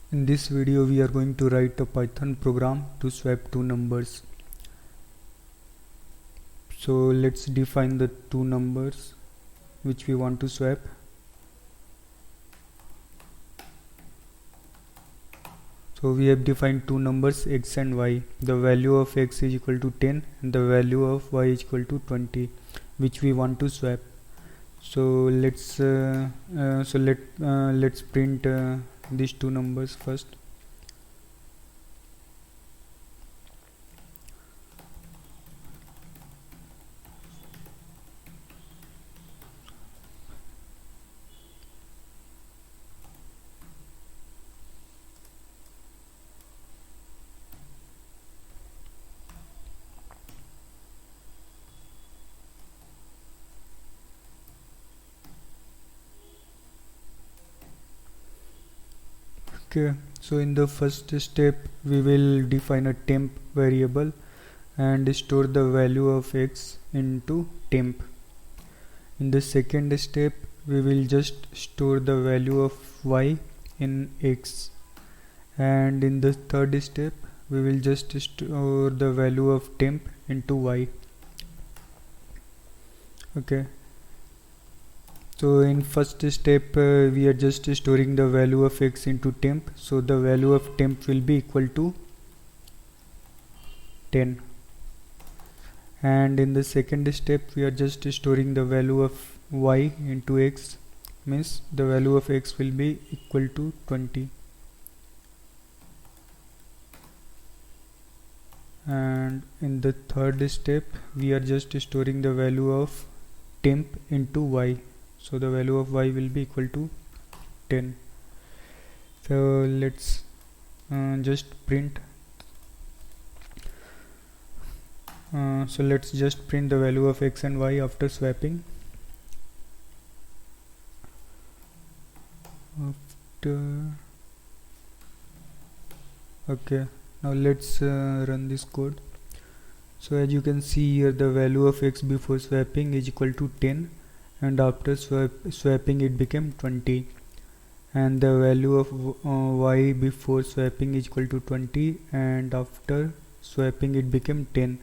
In this video we are going to write a Python program to swap two numbers. So let's define the two numbers which we want to swap. So we have defined two numbers x and y. The value of x is equal to 10 and the value of y is equal to 20, which we want to swap. So let's print these two numbers first. Okay, so in the first step we will define a temp variable and store the value of x into temp. In the second step we will just store the value of y in x, and in the third step we will just store the value of temp into y. Okay, so in first step we are just storing the value of x into temp, so the value of temp will be equal to 10, and in the second step we are just storing the value of y into x, means the value of x will be equal to 20, and in the third step we are just storing the value of temp into y, so the value of y will be equal to 10. So let's just print the value of x and y after swapping. Okay, now let's run this code. So as you can see here, the value of x before swapping is equal to 10, and after swapping it became 20, and the value of y before swapping is equal to 20 and after swapping it became 10.